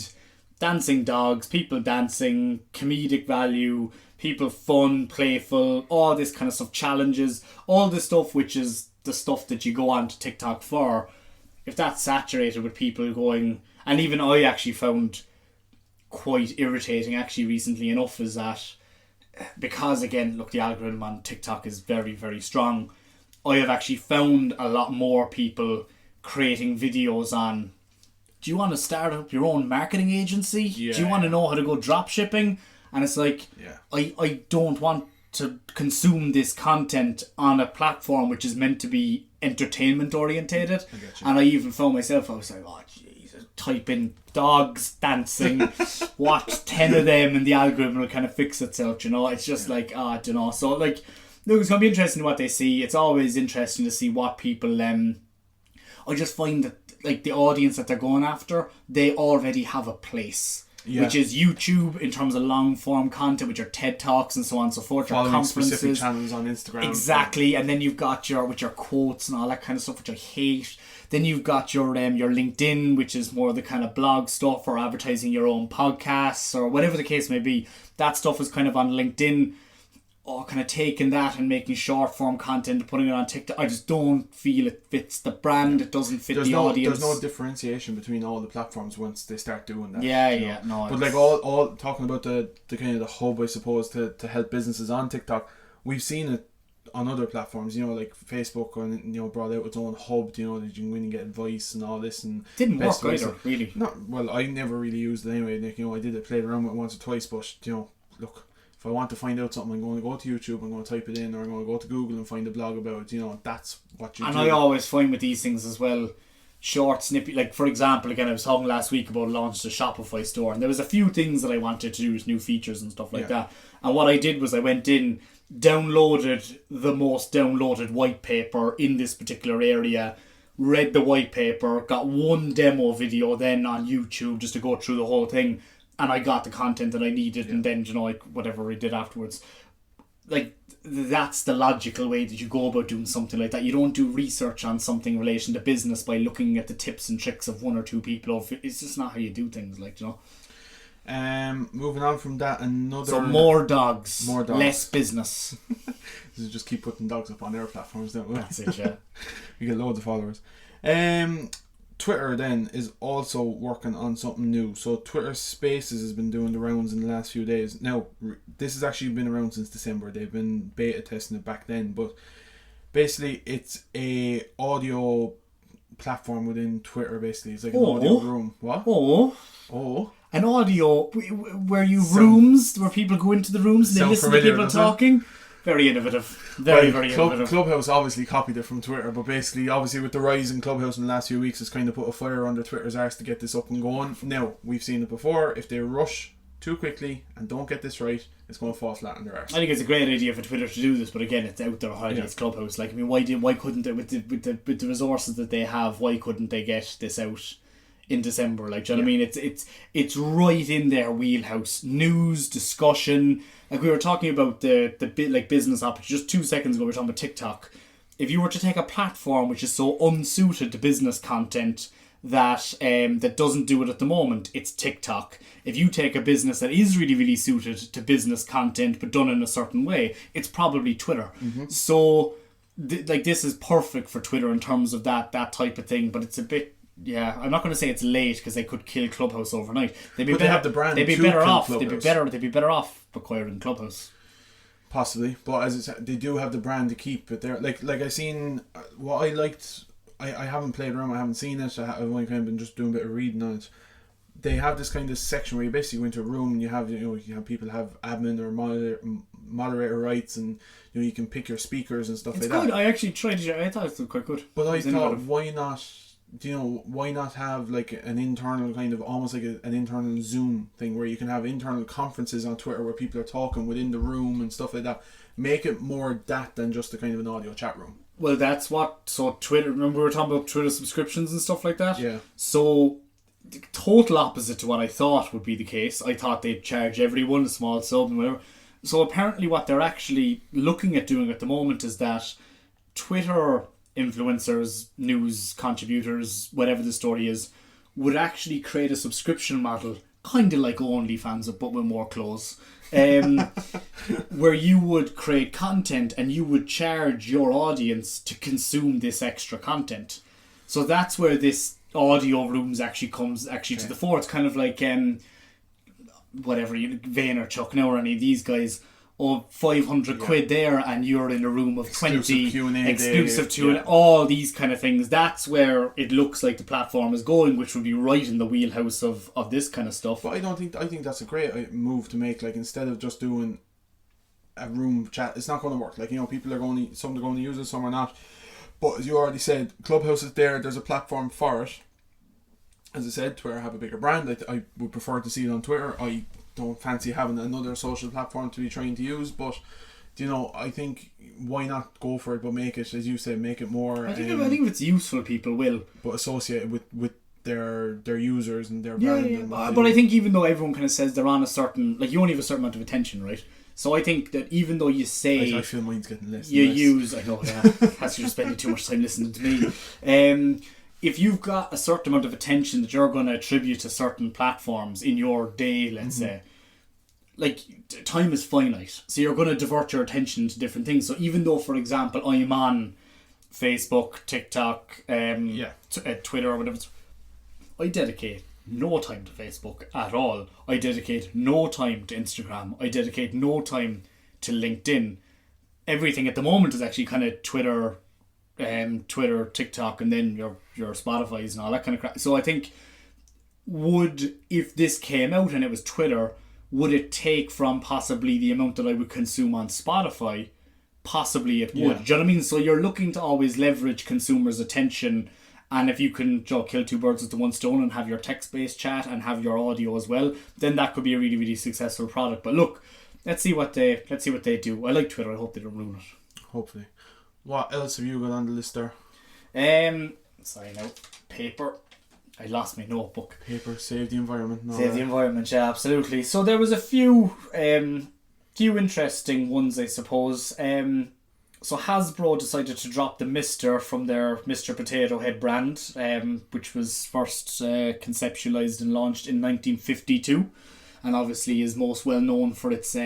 dancing dogs, people dancing, comedic value, people fun, playful, all this kind of stuff, challenges, all this stuff which is the stuff that you go on to TikTok for. If that's saturated with people going, and even I actually found quite irritating actually recently enough, is that because again, look, the algorithm on TikTok is very, very strong. I have actually found a lot more people creating videos on, do you want to start up your own marketing agency? Do you want to know how to go drop shipping? And it's like, I don't want to consume this content on a platform which is meant to be entertainment orientated. And I even found myself, I was like, oh Jesus, type in dogs dancing, watch 10 of them, and the algorithm will kind of fix itself, you know. It's just like, I don't know. So like, look, it's going to be interesting what they see. It's always interesting to see what people I just find that like the audience that they're going after, they already have a place. Which is YouTube in terms of long form content, which are TED Talks and so on and so forth. Following conferences, specific channels on Instagram. Exactly, and then you've got your quotes and all that kind of stuff, which I hate. Then you've got your LinkedIn, which is more the kind of blog stuff or advertising your own podcasts or whatever the case may be. That stuff is kind of on LinkedIn, or kind of taking that and making short form content and putting it on TikTok. I just don't feel it fits the brand. It doesn't fit the audience. There's no differentiation between all the platforms once they start doing that. No. But like all talking about the kind of the hub, I suppose, to help businesses on TikTok, we've seen it on other platforms, you know, like Facebook, and you know, brought out its own hub, you know, that you can go in and get advice and all this, and didn't work either, really. Well, I never really used it anyway. Like, you know, I did it, played around with it once or twice, but you know, look, if I want to find out something, I'm going to go to YouTube, I'm going to type it in, or I'm going to go to Google and find a blog about it. You know, that's what you do. And I always find with these things as well, short, snippy, like for example, again, I was talking last week about launch a Shopify store, and there was a few things that I wanted to do with new features and stuff like that. And what I did was I went in, downloaded the most downloaded white paper in this particular area, read the white paper, got one demo video then on YouTube just to go through the whole thing, and I got the content that I needed, and then, you know, like whatever I did afterwards. Like, that's the logical way that you go about doing something like that. You don't do research on something in relation to business by looking at the tips and tricks of one or two people. It's just not how you do things, like, you know. Moving on from that, So more dogs, less business. Just keep putting dogs up on their platforms, don't we? That's it, yeah. We get loads of followers. Twitter then is also working on something new. So Twitter Spaces has been doing the rounds in the last few days. Now, this has actually been around since December. They've been beta testing it back then, but basically it's a audio platform within Twitter. Basically, it's like an audio room. What? An audio where rooms where people go into the rooms and they listen to people talking. Very innovative. Very innovative. Clubhouse obviously copied it from Twitter, but basically, obviously, with the rise in Clubhouse in the last few weeks, it's kind of put a fire under Twitter's arse to get this up and going. Now, we've seen it before. If they rush too quickly and don't get this right, it's going to fall flat on their arse. I think it's a great idea for Twitter to do this, but again, it's out there already. It's Clubhouse. Like, I mean, why couldn't they, with the resources that they have, why couldn't they get this out in December? Like, do you know what I mean? It's right in their wheelhouse. News, discussion. Like, we were talking about the bit like business opportunity just 2 seconds ago. We were talking about TikTok. If you were to take a platform which is so unsuited to business content, that doesn't do it at the moment, it's TikTok. If you take a business that is really, really suited to business content but done in a certain way, it's probably Twitter. So this is perfect for Twitter in terms of that type of thing, but it's a bit, yeah, I'm not going to say it's late because they could kill Clubhouse overnight. They'd be But they have the brand They'd be to better kill off. Clubhouse. They'd be better off acquiring Clubhouse. Possibly, but as I said, they do have the brand to keep it there. Like I seen what I liked. I haven't played around. I haven't seen it. I've only kind of been just doing a bit of reading on it. They have this kind of section where you basically go into a room and you have people have admin or moderator rights, and you can pick your speakers and stuff It's like good. that. I actually tried it. I thought it was quite good. But I thought, why not? Why not have like an internal kind of almost like an internal Zoom thing where you can have internal conferences on Twitter where people are talking within the room and stuff like that. Make it more that than just a kind of an audio chat room. Well, that's what. So Twitter. Remember we were talking about Twitter subscriptions and stuff like that. Yeah. So the total opposite to what I thought would be the case. I thought they'd charge everyone a small sub and whatever. So apparently, what they're actually looking at doing at the moment is that Twitter influencers, news contributors, whatever the story is, would actually create a subscription model, kind of like OnlyFans, but with more clothes, where you would create content and you would charge your audience to consume this extra content. So that's where this audio rooms actually comes to the fore. It's kind of like whatever, Vaynerchuk now or any of these guys. 500 quid there, and you're in a room of 20 exclusive Q&A, all these kind of things. That's where it looks like the platform is going, which would be right in the wheelhouse of this kind of stuff. But I think that's a great move to make. Like, instead of just doing a room chat, it's not going to work. Like, people are some are going to use it, some are not. But as you already said, Clubhouse is there. There's a platform for it. As I said, Twitter have a bigger brand. I would prefer to see it on Twitter. I don't fancy having another social platform to be trying to use, but I think why not go for it, but make it, as you said, make it more. I think if it's useful, people will. But associate it with their users and their brand. Yeah. But I think even though everyone kind of says they're on a certain, like, you only have a certain amount of attention, right? So I think that even though you say I feel mine's getting less. You and less. use, I know, yeah, that's you're spending too much time listening to me. If you've got a certain amount of attention that you're going to attribute to certain platforms in your day, let's say, like, time is finite, so you're going to divert your attention to different things. So even though, for example, I'm on Facebook, TikTok, Twitter or whatever, I dedicate no time to Facebook at all. I dedicate no time to Instagram. I dedicate no time to LinkedIn. Everything at the moment is actually kind of Twitter, TikTok, and then your Spotify's and all that kind of crap. So I think, if this came out and it was Twitter, would it take from possibly the amount that I would consume on Spotify? Possibly it would. Yeah. Do you know what I mean? So you're looking to always leverage consumers' attention, and if you can kill two birds with the one stone and have your text-based chat and have your audio as well, then that could be a really, really successful product. But look, let's see what they do. I like Twitter. I hope they don't ruin it. Hopefully. What else have you got on the list there? Sorry now. Paper. I lost my notebook. Paper, save the environment. Save the environment, yeah, absolutely. So there was a few interesting ones, I suppose. So Hasbro decided to drop the Mr. from their Mr. Potato Head brand, which was first conceptualized and launched in 1952. And obviously is most well known for its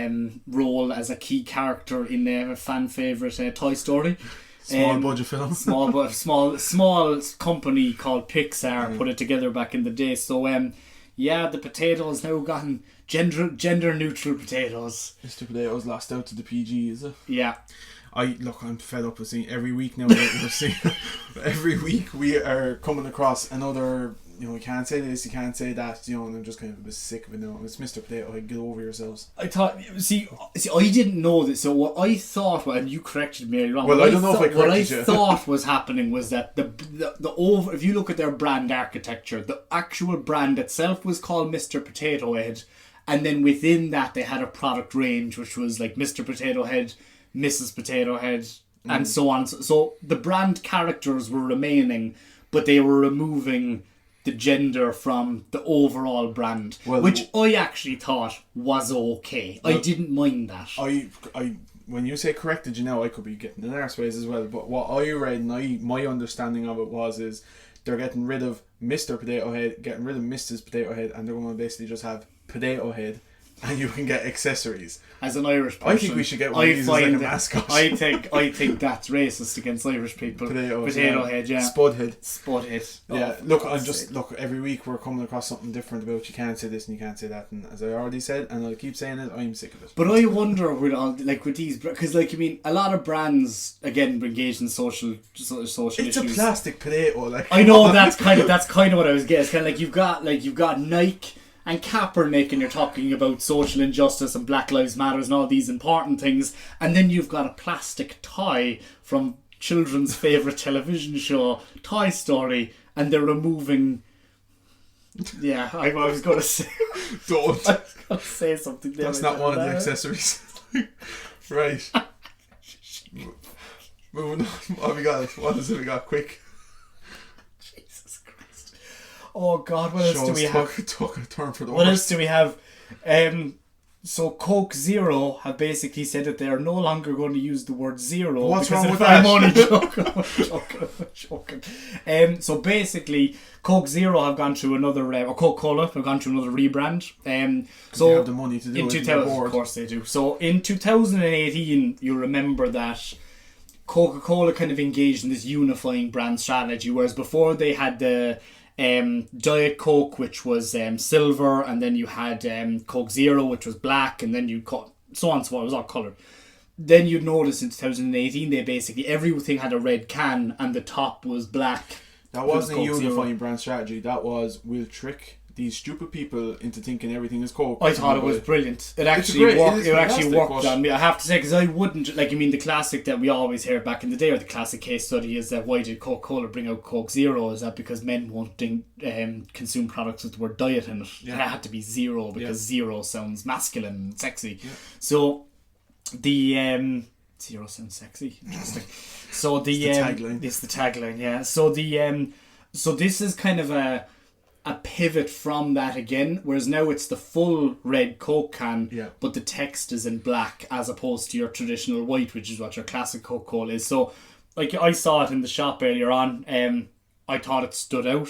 role as a key character in a fan favourite Toy Story. Small budget film. small company called Pixar put it together back in the day. So the potatoes now gotten gender neutral potatoes. Mr. Potato's lost out to the PG, is it? Yeah. I'm fed up with seeing every week now. We're seeing every week we are coming across another. You can't say this, you can't say that. And I'm just kind of a bit sick of it now. It's Mr. Potato. Get over yourselves. I thought. See, I didn't know this. So what I thought, and you corrected me wrong. Well, I don't know if I corrected you. What I thought was happening was that the if you look at their brand architecture, the actual brand itself was called Mr. Potato Head, and then within that they had a product range which was like Mr. Potato Head, Mrs. Potato Head, and so on. So the brand characters were remaining, but they were removing the gender from the overall brand, which I actually thought was okay. I didn't mind that. I when you say corrected, I could be getting in arseways as well. But what I read and my understanding of it is they're getting rid of Mr. Potato Head, getting rid of Mrs. Potato Head, and they're going to basically just have Potato Head, and you can get accessories. As an Irish person, I think we should get one of these as like a mascot. I think that's racist against Irish people. Potato Head, yeah. Spud Head. Oh, yeah, look, every week we're coming across something different about you can't say this and you can't say that, and as I already said, and I'll keep saying it, I'm sick of it. But I wonder with all, like with these, because like, I mean, a lot of brands again engage in social issues. It's a plastic potato, like. I know that's kind of what I was getting. It's kind of like you've got Nike and Kaepernick, and you're talking about social injustice and Black Lives Matters and all these important things, and then you've got a plastic toy from children's favourite television show, Toy Story, and they're removing... Yeah, I was going to say... Don't. I was going to say something there. That's not one of the accessories. Right. Moving on. What else have we got? Quick. Oh God, what else do we have? Took a turn for the What worse. else do we have? So Coke Zero have basically said that they are no longer going to use the word zero. What's because wrong with I'm that? only joking. So basically, Coke Zero have gone through another, or Coca-Cola have gone through another rebrand. So they have the money to do in it. 2000, of course they do. So in 2018, you remember that Coca-Cola kind of engaged in this unifying brand strategy, whereas before they had the Diet Coke, which was silver, and then you had Coke Zero, which was black, and then you so on and so on. It was all coloured. Then you'd notice in 2018 they basically everything had a red can and the top was black. That wasn't a unifying brand strategy. That was, we'll trick these stupid people into thinking everything is Coke. I thought it was brilliant. It actually worked. It actually worked on me. I have to say, because I wouldn't like. I mean, the classic that we always hear back in the day, or the classic case study, is that why did Coca-Cola bring out Coke Zero? Is that because men won't consume products with the word diet in it? Yeah. And it had to be zero because zero sounds masculine and sexy. Yeah. So the zero sounds sexy. Interesting. So it's the tagline. It's the tagline. Yeah. So so this is kind of a pivot from that again, whereas now it's the full red Coke can, but the text is in black as opposed to your traditional white, which is what your classic Coca-Cola is. So, like, I saw it in the shop earlier on. I thought it stood out.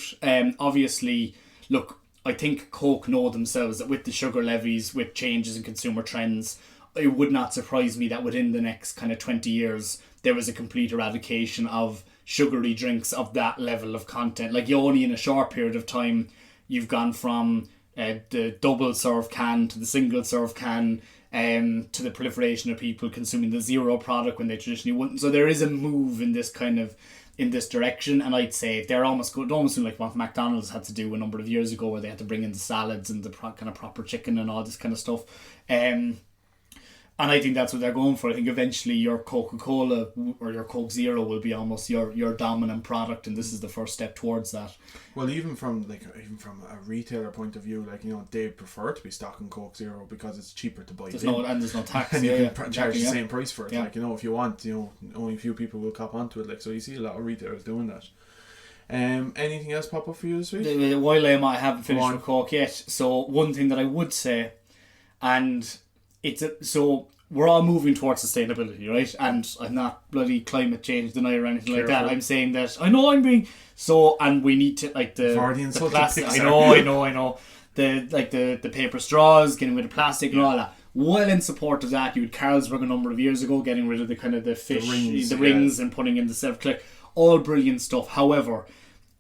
Obviously, look, I think Coke know themselves that with the sugar levies, with changes in consumer trends, it would not surprise me that within the next kind of 20 years, there was a complete eradication of sugary drinks of that level of content. Like, you only in a short period of time, you've gone from the double serve can to the single serve can, to the proliferation of people consuming the zero product when they traditionally wouldn't. So there is a move in this direction, and I'd say they're almost like what McDonald's had to do a number of years ago, where they had to bring in the salads and the kind of proper chicken and all this kind of stuff. And I think that's what they're going for. I think eventually your Coca-Cola or your Coke Zero will be almost your dominant product, and this is the first step towards that. Well, even from a retailer point of view, like, you know, they prefer to be stocking Coke Zero because it's cheaper to buy. There's no tax, and you can charge the same price for it. Yeah. Like, you know, if you want, you know, only a few people will cop onto it. Like, so you see a lot of retailers doing that. Anything else pop up for you this week? While I haven't finished with Coke yet, so one thing that I would say, and so we're all moving towards sustainability, right? And I'm not bloody climate change denier or anything like that. I'm saying that I know I'm being and we need to, like, the plastic. I know. The paper straws, getting rid of plastic and all that. Well, in support of that, you had Carlsberg a number of years ago getting rid of the kind of the fish, the rings, and putting in the self-click. All brilliant stuff. However,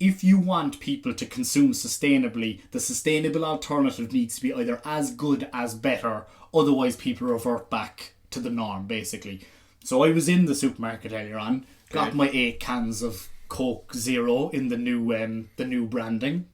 if you want people to consume sustainably, the sustainable alternative needs to be either as good as better. Otherwise, people revert back to the norm, basically. So I was in the supermarket earlier on, got my 8 cans of Coke Zero in the new branding,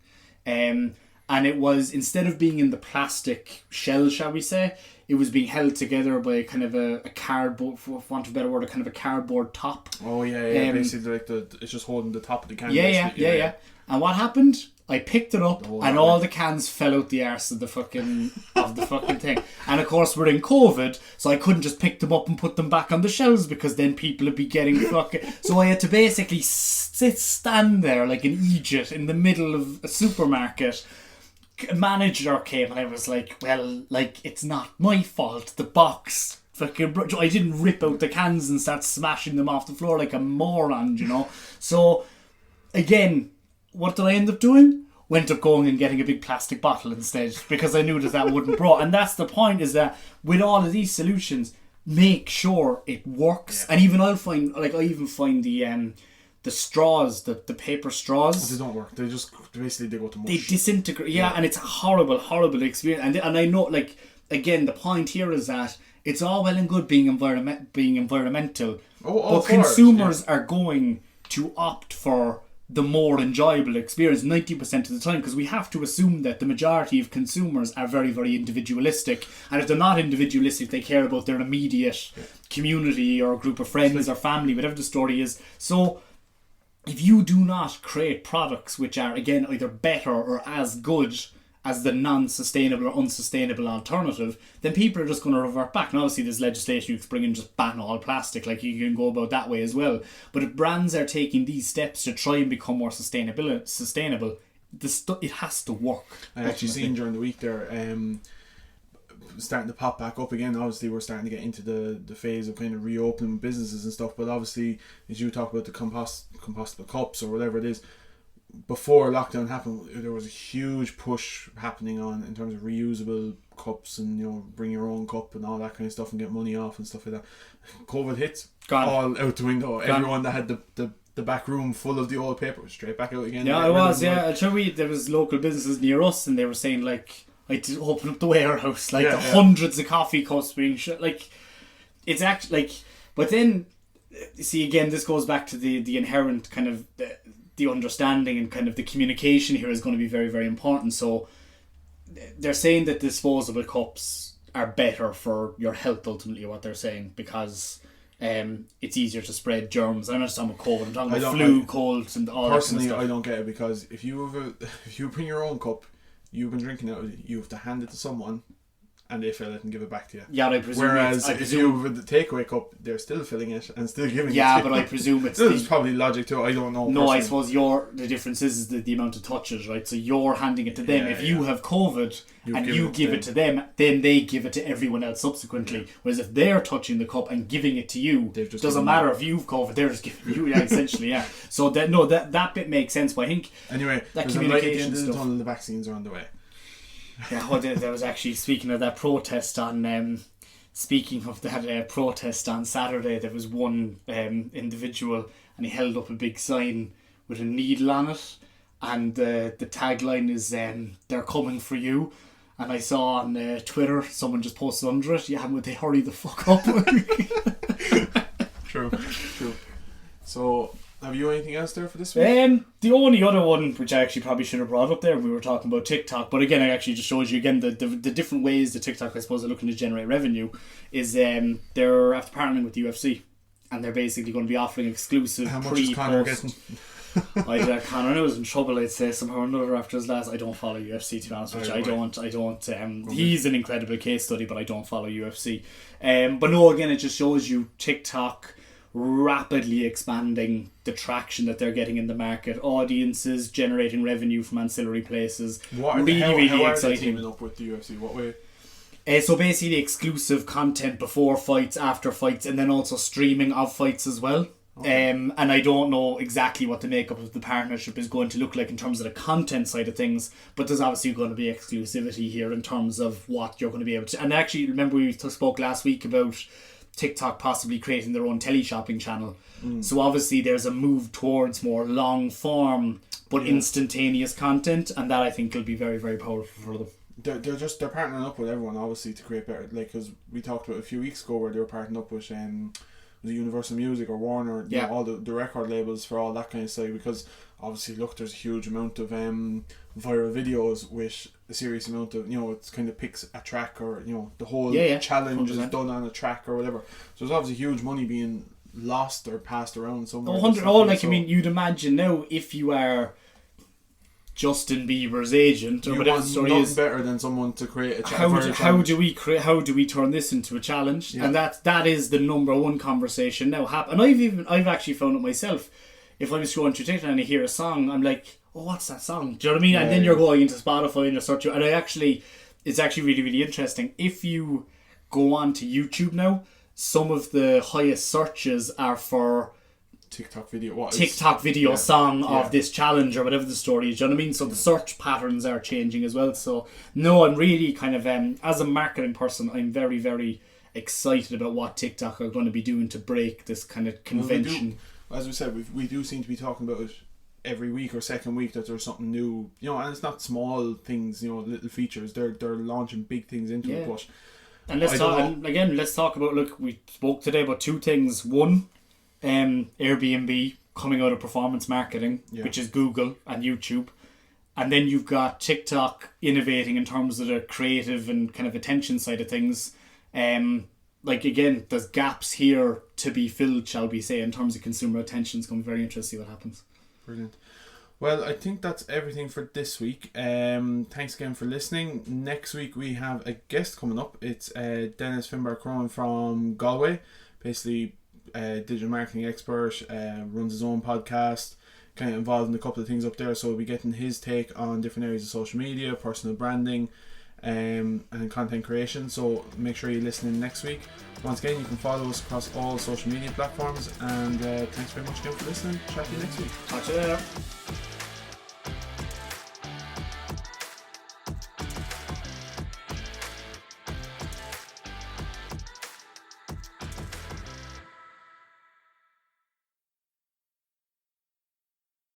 and it was, instead of being in the plastic shell, shall we say, it was being held together by kind of a cardboard, for want of a better word, a kind of a cardboard top. Oh yeah, basically like it's just holding the top of the can. Yeah. And what happened? I picked it up, and all the cans fell out the arse of the fucking thing. And of course, we're in COVID, so I couldn't just pick them up and put them back on the shelves, because then people would be getting fucking. So I had to basically stand there like an Egypt in the middle of a supermarket. A manager came, and I was like, well, like, it's not my fault. The box fucking. I didn't rip out the cans and start smashing them off the floor like a moron, you know. So again, what did I end up doing? Went up going and getting a big plastic bottle instead, because I knew that wouldn't break. And that's the point, is that with all of these solutions, make sure it works. And even I even find the straws, the paper straws, they don't work. They just basically they go to mush. They disintegrate. And it's a horrible experience. And I know, like, again, the point here is that it's all well and good being environmental, but consumers are going to opt for the more enjoyable experience 90% of the time, because we have to assume that the majority of consumers are very, very individualistic, and if they're not individualistic, they care about their immediate community or group of friends or family, whatever the story is. So if you do not create products which are, again, either better or as good as the non-sustainable or unsustainable alternative, then people are just going to revert back. And obviously there's legislation you can bring in, just ban all plastic, like you can go about that way as well. But if brands are taking these steps to try and become more sustainable, it has to work. I actually seen during the week there, starting to pop back up again. Obviously we're starting to get into the phase of kind of reopening businesses and stuff, but obviously as you talk about the compostable cups or whatever it is, before lockdown happened, there was a huge push happening on in terms of reusable cups and, you know, bring your own cup and all that kind of stuff and get money off and stuff like that. COVID hits, all out the window. Everyone that had the back room full of the old paper was straight back out again. Yeah, it was. Yeah, I'm sure there was local businesses near us, and they were saying, like, I had to open up the warehouse, like hundreds of coffee cups being shut. Like, it's actually like, but then see, again, this goes back to the inherent kind of the understanding and kind of the communication here is going to be very, very important. So they're saying that disposable cups are better for your health, ultimately, what they're saying, because it's easier to spread germs. I'm not talking about COVID, I'm talking about flu, colds and all personally, that kind of stuff. I don't get it, because if you bring your own cup, you've been drinking it, you have to hand it to someone and they fill it and give it back to you. Yeah, but I presume. Whereas if you with the takeaway cup, they're still filling it and still giving it to you. Yeah, but I presume it's there's probably logic to it. I don't know. No, personally. I suppose the difference is the amount of touches, right? So you're handing it to them. If you have COVID and you give it to them, then they give it to everyone else subsequently. Yeah. Whereas if they're touching the cup and giving it to you, doesn't matter if you've COVID, they're just giving you, essentially, yeah. So that bit makes sense. But I think anyway, that communication stuff. The vaccines are on the way. Yeah, there was actually, speaking of that protest on protest on Saturday, there was one individual, and he held up a big sign with a needle on it, and the tagline is "They're coming for you." And I saw on Twitter someone just posted under it, "Yeah, would they hurry the fuck up?" True. So, have you anything else there for this week? The only other one, which I actually probably should have brought up there, we were talking about TikTok, but again, it actually just shows you again the different ways that TikTok, I suppose, are looking to generate revenue. Is they're after partnering with the UFC, and they're basically going to be offering exclusive How much is Conor getting? Conor was in trouble, I'd say, somehow or another after his last. I don't follow UFC, to be honest with you. I don't. He's an incredible case study, but I don't follow UFC. But no, again, it just shows you TikTok rapidly expanding the traction that they're getting in the market, audiences, generating revenue from ancillary places. How are they teaming up with the UFC? What way? So basically exclusive content before fights, after fights, and then also streaming of fights as well. Okay. And I don't know exactly what the makeup of the partnership is going to look like in terms of the content side of things, but there's obviously going to be exclusivity here in terms of what you're going to be able to. And actually, remember we spoke last week about TikTok possibly creating their own teleshopping channel. So obviously there's a move towards more long form but instantaneous content, and that I think will be very, very powerful for them. They're partnering up with everyone, obviously, to create better, like, because we talked about a few weeks ago where they were partnering up with was it Universal Music or Warner, you know, all the record labels for all that kind of stuff, because obviously, look, there's a huge amount of viral videos with a serious amount of, you know, it's kind of picks a track, or, you know, the whole challenge 100%. Is done on a track or whatever. So there's obviously huge money being lost or passed around somewhere. I mean, you'd imagine now, if you are Justin Bieber's agent, or whatever the story is, better than someone to create a challenge. How do we turn this into a challenge? Yeah. And that is the number one conversation now. And I've actually found it myself. If I'm scrolling through TikTok and I hear a song, I'm like, oh, what's that song? Do you know what I mean? And then you're going into Spotify and you're searching, and it's actually really, really interesting. If you go on to YouTube now, some of the highest searches are for TikTok video song of this challenge or whatever the story is. Do you know what I mean? So the search patterns are changing as well. So no, I'm really kind of as a marketing person, I'm very, very excited about what TikTok are going to be doing to break this kind of convention. As we said, we do seem to be talking about it every week or second week that there's something new, and it's not small things, little features. They're launching big things into it. But and let's talk about. Look, we spoke today about two things. One, Airbnb coming out of performance marketing, which is Google and YouTube, and then you've got TikTok innovating in terms of the creative and kind of attention side of things. Again, there's gaps here to be filled, shall we say, in terms of consumer attention. It's going to be very interesting to see what happens. Brilliant. Well, I think that's everything for this week. Thanks again for listening. Next week we have a guest coming up. It's Dennis Finbrachron from Galway. Basically, digital marketing expert, runs his own podcast, kind of involved in a couple of things up there. So we'll be getting his take on different areas of social media, personal branding, and content creation. So make sure you listen in next week. Once again, you can follow us across all social media platforms, and thanks very much again for listening. Chat to you next week. Talk to you later.